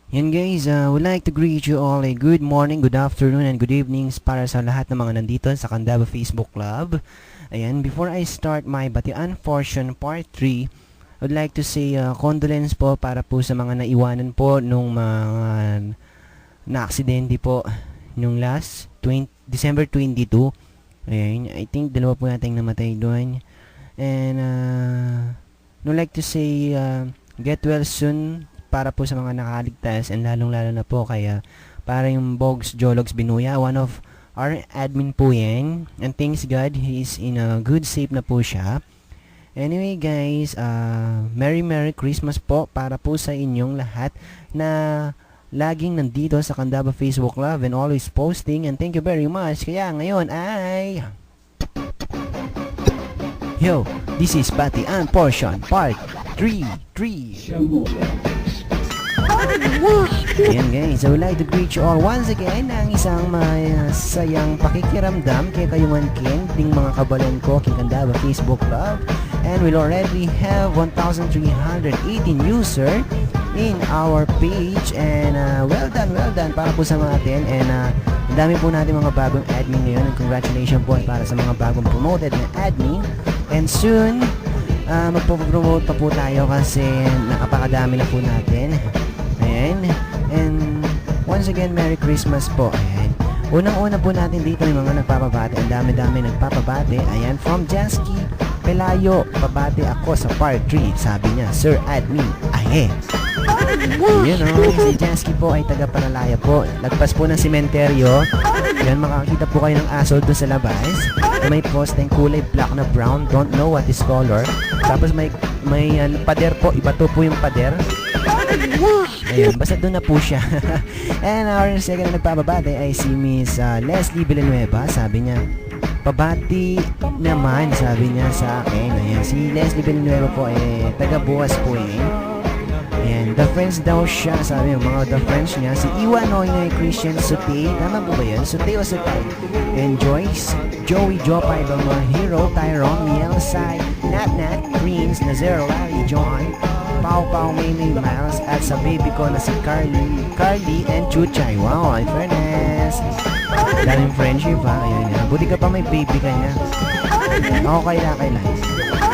Yan guys, would like to greet you all a good morning, good afternoon, and good evenings para sa lahat ng mga nandito sa Candaba Facebook Club. Ayan, before I start my Batian portion part 3, I would like to say condolence po para po sa mga naiwanan po nung mga na-aksidente po nung last December 22. Ayan, I think dalawa po natin namatay doon. And would like to say get well soon para po sa mga nakaligtas, and lalong-lalo na po kaya para yung Bogs Jologs Binuya, one of our admin po yan, and thanks God he is in a good shape na po siya. Anyway guys, Merry Christmas po para po sa inyong lahat na laging nandito sa Candaba Facebook Club and always posting, and thank you very much. Kaya ngayon ay yo, this is Batian portion part 3. Ayan guys, I would like to greet you all once again ng isang masayang pakikiramdam kay Kayungan King, ding mga kabalan ko kay Candaba Facebook Club, and we'll already have 1,318 user in our page, and well done para po sa mga atin, and ang dami po natin mga bagong admin ngayon, and congratulations po para sa mga bagong promoted na admin, and soon magpo-promote pa po tayo kasi nakapakadami na po natin. Ayan. And once again, Merry Christmas po. Ayan. Unang-una po natin dito yung mga nagpapabate. Ang dami-dami nagpapabate. Ayan. From Jansky Pelayo, pabate ako sa part 3. Sabi niya, Sir Admin, ahe. Yun o, si Jansky po ay taga Panalaya po. Lagpas po ng sementeryo. Yan, makakita po kayo ng aso doon sa labas. May posteng kulay black na brown. Don't know what is color. Tapos may pader po. Iba to po yung pader. Ayun, basta doon na po siya. And our second na nagpapabate ay si Miss Leslie Villanueva. Sabi niya, pabati naman, sabi niya sa akin. Ayan, si Leslie Villanueva po ay taga-Buwas po eh. Ayan, the friends daw siya, sabi niya, mga the friends niya, si Iwan Noynoy Christian Sutay, tama po ba yan? Sutay o Sutay? And Joyce, Joey Jopay, mga Hero, Tyrone, Miel, Sai, Nat, Greens, Nazero, Larry, John, Pau, Mimi, Miles, at sa baby ko na si Carly and Chuchay. Wow, in fairness, daming friendship ha. Ayan, buti ka pa may baby ka na. Ako kailan.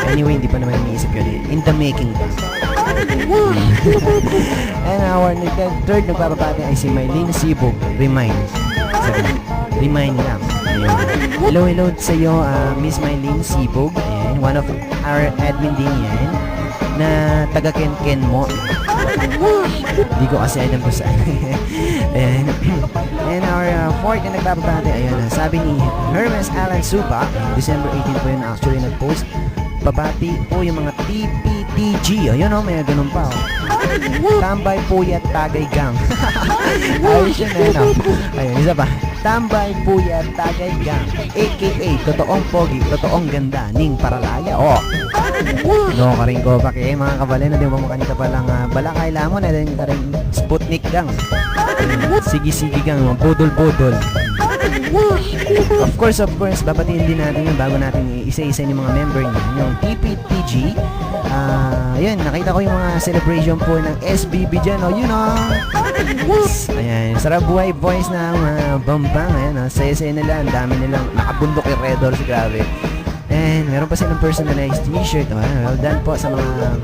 Anyway, hindi pa naman iniisip yun. In the making pa. And our third nagpapabate ay si Mylene Sibog. Remind lang. Ayan. Hello sa iyo, Miss Mylene Sibog. Ayan, one of our admin din yan na taga Ken mo. Hindi ko kasi alam kung saan. And our fourth na nagpapabate, ayan, sabi ni Hermes Alan Supa, December 18 po yun actually nag-post. Pabati po yung mga TPTG. Ayun o, may ganun pa o. Tambay Puyat Tagay Gang. Ayos yun eh, no? Ayun, isa pa. Tambay Puyat Tagay Gang, a.k.a. totoong pogi, totoong ganda, ning paralaya. O, no ka rin ko pa kaya mga kabalin na di mo makanita palang balakay lamon na din ka rin Sputnik Gang. Sige gang, budol. Of course, babatiin din natin yung bago natin isa-isa yung mga member niya, yung TPTG. Ayan, nakita ko yung mga celebration po ng SBB dyan, you know. Ayan, sarap buhay boys ng Bambang. Ayan, saya-saya nila, ang dami nilang nakabundok yung Red Doors, grabe. And meron pa silang personalized t-shirt. Well done po sa mga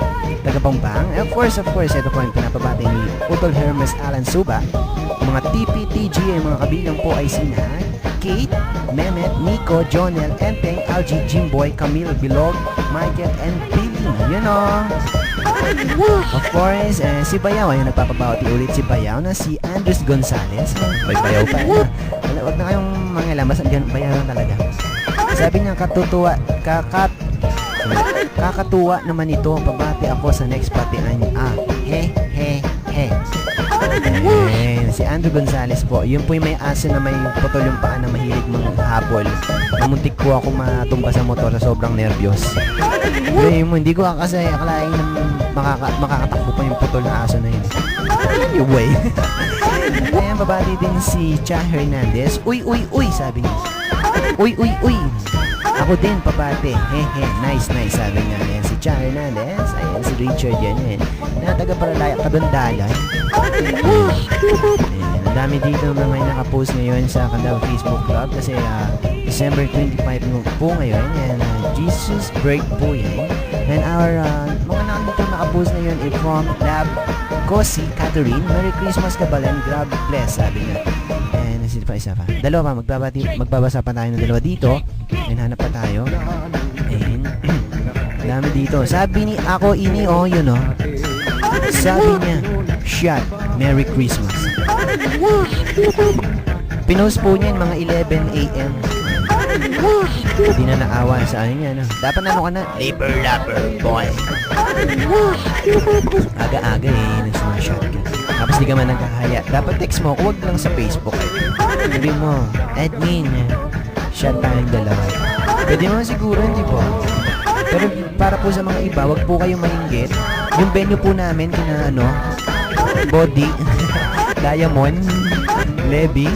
taga-Bambang. And of course, ito po yung pinapabati ni Utol Hermes Alan Suba. Mga TPTG ay mga kabilang po ay sina Kate, Mehmet, Nico, Jonel, Enteng, Algie, Jimboy, Camille, Bilog, Michael, and Billy. You know. Of course, si Bayaw, ayun, nagpapabawati ulit si Bayaw na si Andres Gonzalez. Bayaw pa. Huwag na kayong mga lamas. Bayaw lang talaga. Sabi niya, kakatuwa naman ito. Pabati ako sa next patian niya. He. Si Andrew Gonzalez po, yun po yung may aso na may putol yung paa na mahilig mga habol. Namuntik po ako matumba sa motor sa sobrang nervyos. Hindi ko kasi akalain na makakatakbo pa yung putol na aso na yun. Anyway. Ayan, babati din si Cha Hernandez. Uy, sabi niya. Uy. Ako din, pabati. Hehe, nice, sabi niya. Ayan, si Cha Hernandez. Ayan, si Richard yan. Na taga Paralaya, Kadundalan. Ayan, ang dami dito mga nakapost ngayon sa Candaba Facebook Club kasi December 25 po ngayon and Jesus break po yan. And our mga nakapost ngayon is from Lab Kosi Catherine. Merry Christmas Kabalan, God bless, sabi niya. And isa pa. Dalawa pa, magbabasa pa tayo ng dalawa dito. And hanap pa tayo. And dami dito. Sabi ni ako ini yun sabi niya, shot, Merry Christmas. Pinost po niya mga 11 a.m. Hindi na naawa sa ano niya, Dapat ka na, labor boy. Aga-aga nagsumasyot ka. Tapos di ka man nagkahaya. Dapat text mo, huwag lang sa Facebook. Sabi mo, admin, shot tayong dalawa. Pwede mo siguro, hindi po. Pero para po sa mga iba, wag po kayong mainggit. Yung venue po namin, Body, Diamond, Levy,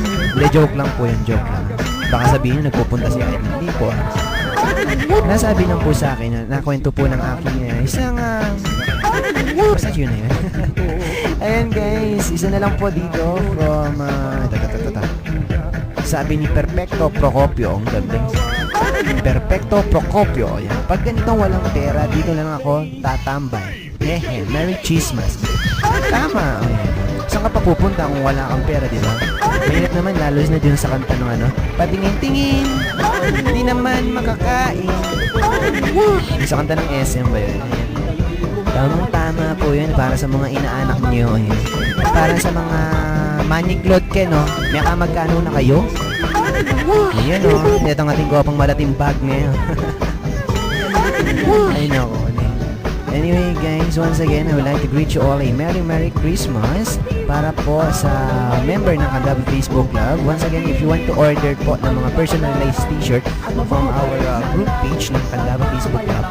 joke lang po yun, joke lang. Baka sabihin nyo, nagpupunta si Edna. Hindi po. Nasabi lang po sa akin na nakwento po ng aking isang basta yun na yun. Ayan guys, isa na lang po dito from sabi ni Perfecto Procopio, ang gandang Perfecto Procopio. Ayan. Pag ganitong walang pera, dito lang ako tatambay. Hehe, Merry Christmas. Tama. Ayan. Saan ka pa pupunta kung wala kang pera, di ba? Mahirap naman, lalo na dun sa kanta ng patingin-tingin, hindi naman makakain. Sa kanta ng SM ba yun? Ayan. Tamang-tama po yun para sa mga inaanak nyo. Ayan. Para sa mga maniklod ke, may kamagkano na kayo? Ayan ito ang ating gwapang malating bag ngayon. Ay nako. Anyway guys, once again, I would like to greet you all a Merry Christmas para po sa member ng Candaba Facebook Club. Once again, if you want to order po ng mga personalized t-shirt from our group page ng Candaba Facebook Club,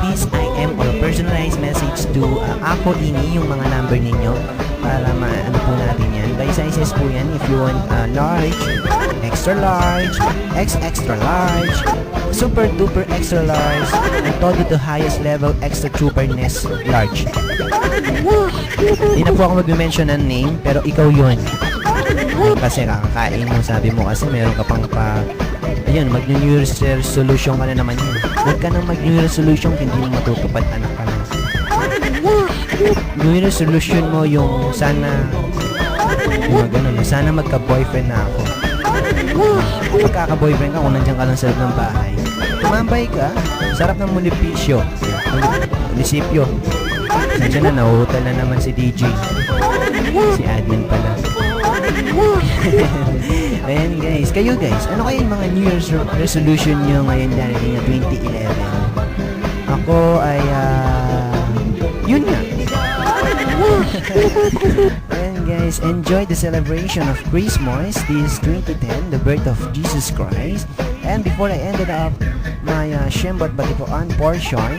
please IM or personalized message to ako ini yung mga number ninyo para maano po natin yan. By sizes po yan, if you want large, extra large, extra large, super duper extra large, and todo to highest level extra superness large. Hindi na po ako mag-mention ng name, pero ikaw yun. Kasi kakakain mo, sabi mo kasi meron ka pang ayun, mag-New Year's resolution ka na naman yun. Huwag ka nang mag-New Year's resolution, hindi mo matutupad, anak ka na. New Year's resolution mo yung sana sana magka-boyfriend na ako. Magkaka-boyfriend ka kung nandiyan ka lang sa loob ng bahay. Tumambay ka, sarap ng munisipyo. Nandiyan na, nahuhutal na naman si DJ. Si admin pala. Ayan guys, kayo guys, ano kayo yung mga New Year's resolution nyo ngayon darating na 2011? Ako ay, yun nga. Ayan guys, enjoy the celebration of Christmas this 2010, the birth of Jesus Christ. And before I ended up my Shembot Batipuan portion,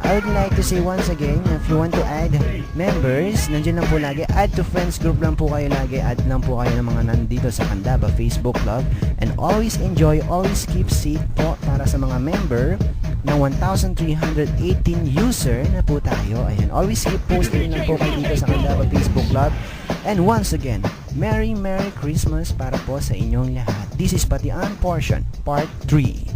I would like to say once again, if you want to add members, nandiyan lang po lagi, add to friends group lang po kayo lagi, add lang po kayo ng mga nandito sa Candaba Facebook Club, and always enjoy, always keep safe po para sa mga member ng 1,318 user na po tayo. Ayan, always keep posting lang po kayo dito sa Candaba Facebook Club. And once again, Merry Christmas para po sa inyong lahat. This is Batian Portion, Part 3.